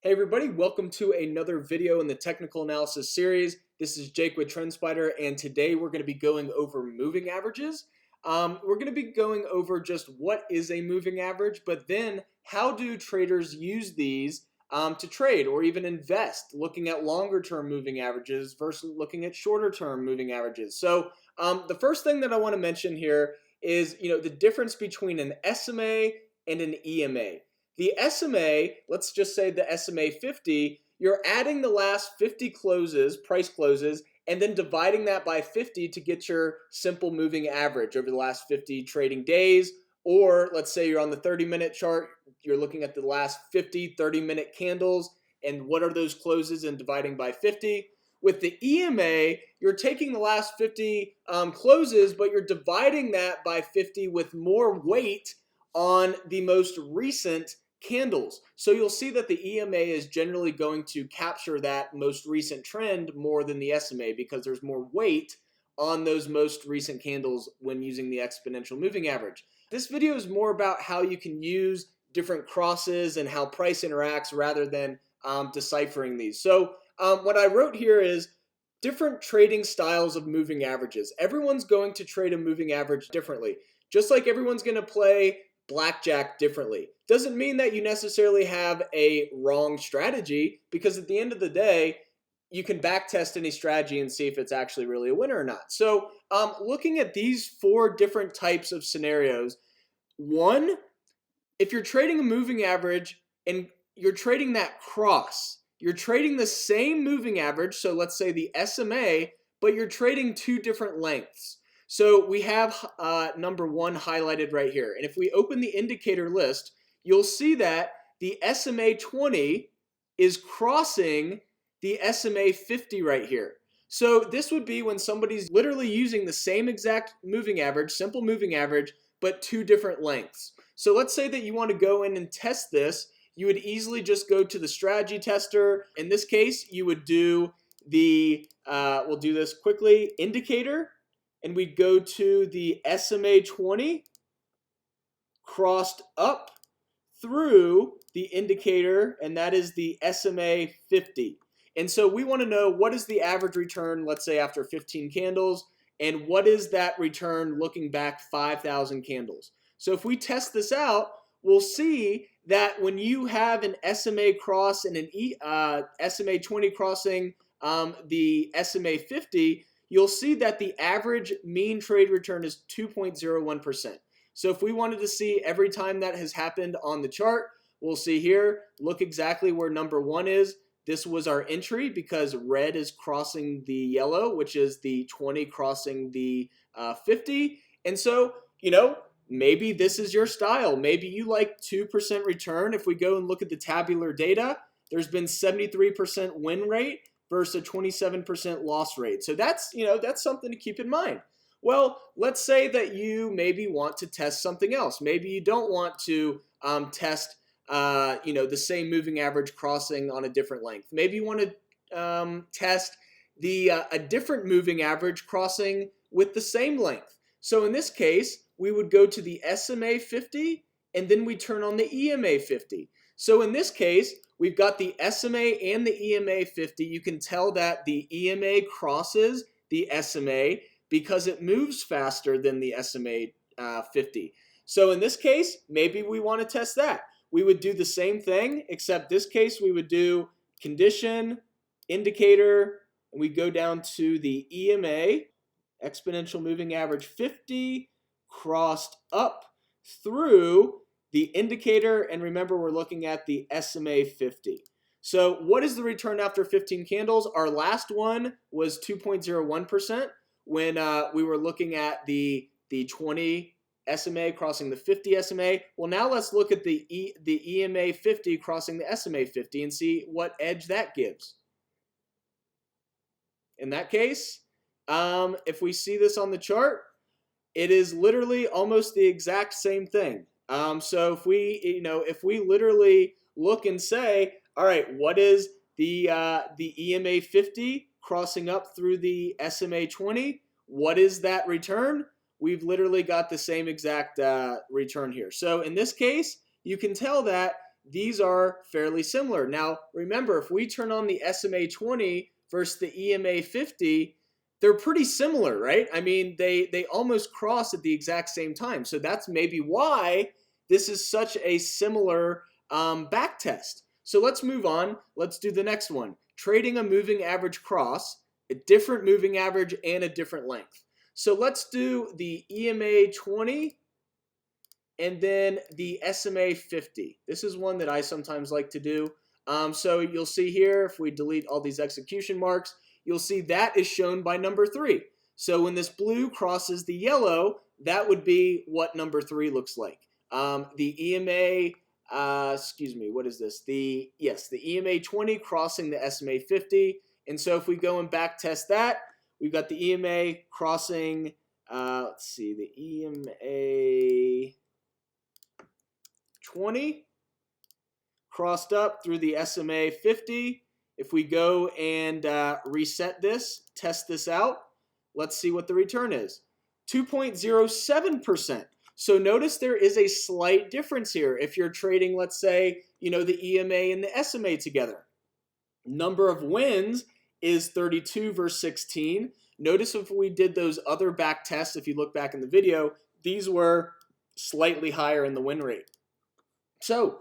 Hey everybody, welcome to another video in the technical analysis series. This is Jake with TrendSpider, and today we're going to be going over moving averages. We're going to be going over just what is a moving average, but then how do traders use these to trade or even invest, looking at longer term moving averages versus looking at shorter term moving averages. So the first thing that I want to mention here is the difference between an SMA and an EMA. The SMA, let's just say the SMA 50, you're adding the last 50 closes, price closes, and then dividing that by 50 to get your simple moving average over the last 50 trading days. Or let's say you're on the 30-minute chart, you're looking at the last 50 30-minute candles, and what are those closes and dividing by 50. With the EMA, you're taking the last 50 closes, but you're dividing that by 50 with more weight on the most recent candles. So you'll see that the EMA is generally going to capture that most recent trend more than the SMA because there's more weight on those most recent candles when using the exponential moving average. This video is more about how you can use different crosses and how price interacts rather than deciphering these. So what I wrote here is different trading styles of moving averages. Everyone's going to trade a moving average differently. Just like everyone's going to play blackjack differently. Doesn't mean that you necessarily have a wrong strategy, because at the end of the day, you can backtest any strategy and see if it's actually really a winner or not. So looking at these four different types of scenarios, one, if you're trading a moving average and you're trading that cross, you're trading the same moving average, so let's say the SMA, but you're trading two different lengths. So we have number one highlighted right here. And if we open the indicator list, you'll see that the SMA 20 is crossing the SMA 50 right here. So this would be when somebody's literally using the same exact moving average, simple moving average, but two different lengths. So let's say that you want to go in and test this. You would easily just go to the strategy tester. In this case, you would do the, we'll do this quickly, indicator. And we'd go to the SMA 20 crossed up through the indicator, and that is the SMA 50. And so we want to know what is the average return, let's say after 15 candles, and what is that return looking back 5,000 candles. So if we test this out, we'll see that when you have an SMA cross and an SMA 20 crossing the SMA 50, you'll see that the average mean trade return is 2.01%. So if we wanted to see every time that has happened on the chart, we'll see here, look exactly where number one is. This was our entry because red is crossing the yellow, which is the 20 crossing the 50. And so, maybe this is your style. Maybe you like 2% return. If we go and look at the tabular data, there's been 73% win rate versus a 27% loss rate. So that's something to keep in mind. Well, let's say that you maybe want to test something else. Maybe you don't want to test the same moving average crossing on a different length. Maybe you want to test a different moving average crossing with the same length. So in this case, we would go to the SMA 50 and then we turn on the EMA 50. So in this case, we've got the SMA and the EMA 50. You can tell that the EMA crosses the SMA because it moves faster than the SMA 50. So in this case, maybe we want to test that. We would do the same thing, except this case we would do condition, indicator, and we go down to the EMA, exponential moving average 50, crossed up through the indicator, and remember we're looking at the SMA 50. So what is the return after 15 candles? Our last one was 2.01% when we were looking at the 20 SMA crossing the 50 SMA. Well, now let's look at the EMA 50 crossing the SMA 50 and see what edge that gives. In that case, if we see this on the chart, it is literally almost the exact same thing. So if we literally look and say, all right, what is the EMA 50 crossing up through the SMA 20? What is that return? We've literally got the same exact return here. So in this case, you can tell that these are fairly similar. Now, remember, if we turn on the SMA 20 versus the EMA 50, they're pretty similar, right? I mean, they almost cross at the exact same time. So that's maybe why this is such a similar back test. So let's move on. Let's do the next one. Trading a moving average cross, a different moving average and a different length. So let's do the EMA 20 and then the SMA 50. This is one that I sometimes like to do. So you'll see here, if we delete all these execution marks, you'll see that is shown by number 3. So when this blue crosses the yellow, that would be what number 3 looks like. The EMA, what is this? The EMA 20 crossing the SMA 50. And so if we go and back test that, we've got the EMA crossing, the EMA 20 crossed up through the SMA 50. If we go and reset this, test this out, let's see what the return is. 2.07%. So notice there is a slight difference here. If you're trading, let's say, the EMA and the SMA together. Number of wins is 32 versus 16. Notice if we did those other back tests, if you look back in the video, these were slightly higher in the win rate. So,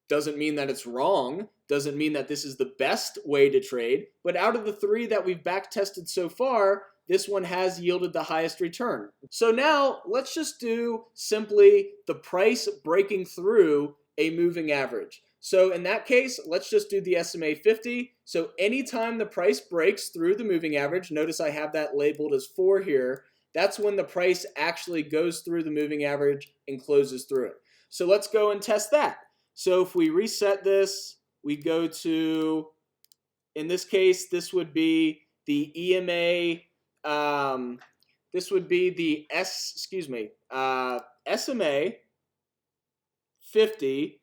doesn't mean that it's wrong, doesn't mean that this is the best way to trade, but out of the 3 that we've back tested so far, this one has yielded the highest return. So now, let's just do simply the price breaking through a moving average. So in that case, let's just do the SMA 50. So anytime the price breaks through the moving average, notice I have that labeled as 4 here, that's when the price actually goes through the moving average and closes through it. So let's go and test that. So if we reset this, we go to, in this case, this would be the EMA, this would be the SMA 50,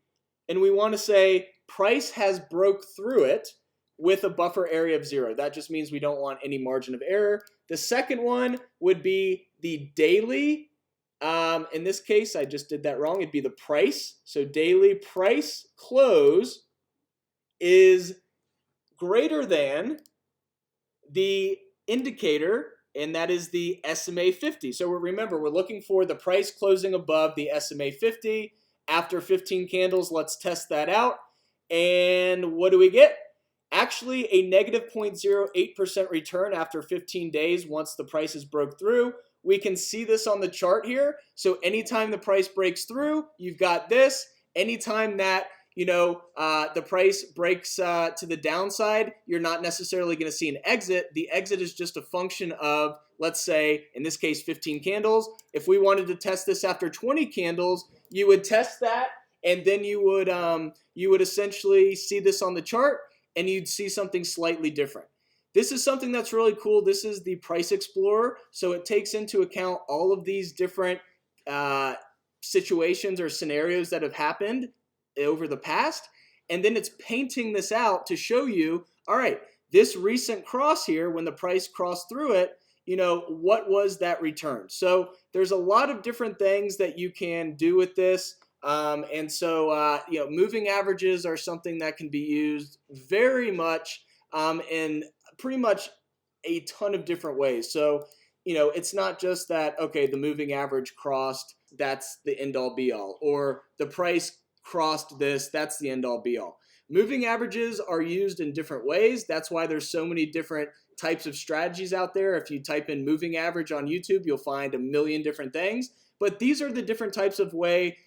and we want to say price has broke through it with a buffer area of 0. That just means we don't want any margin of error. The second one would be the daily. In this case, I just did that wrong. It'd be the price. So daily price close is greater than the indicator, and that is the SMA 50. So remember, we're looking for the price closing above the SMA 50. After 15 candles, let's test that out. And what do we get? Actually, a negative 0.08% return after 15 days once the prices broke through. We can see this on the chart here. So anytime the price breaks through, you've got this. Anytime that the price breaks to the downside, you're not necessarily going to see an exit. The exit is just a function of, let's say, in this case, 15 candles. If we wanted to test this after 20 candles, you would test that, and then you would essentially see this on the chart, and you'd see something slightly different. This is something that's really cool. This is the Price Explorer, so it takes into account all of these different situations or scenarios that have happened over the past, and then it's painting this out to show you, all right, this recent cross here, when the price crossed through it, what was that return? So there's a lot of different things that you can do with this. And so, moving averages are something that can be used very much in pretty much a ton of different ways. So, it's not just that, okay, the moving average crossed, that's the end all be all, or the price crossed this, that's the end all be all. Moving averages are used in different ways. That's why there's so many different types of strategies out there. If you type in moving average on YouTube, you'll find a million different things. But these are the different types of way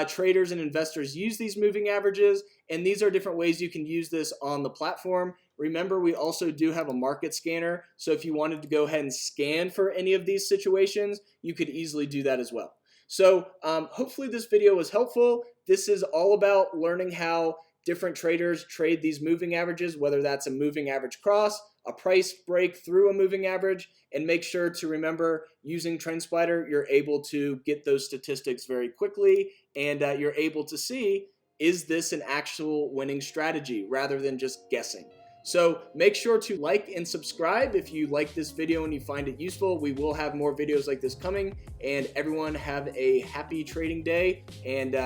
traders and investors use these moving averages, and these are different ways you can use this on the platform. Remember, we also do have a market scanner, so if you wanted to go ahead and scan for any of these situations, you could easily do that as well. So hopefully this video was helpful. This is all about learning how different traders trade these moving averages, whether that's a moving average cross, a price break through a moving average, and make sure to remember, using TrendSpider, you're able to get those statistics very quickly, and you're able to see, is this an actual winning strategy rather than just guessing? So make sure to like and subscribe if you like this video and you find it useful. We will have more videos like this coming, and everyone have a happy trading day and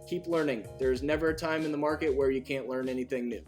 keep learning. There's never a time in the market where you can't learn anything new.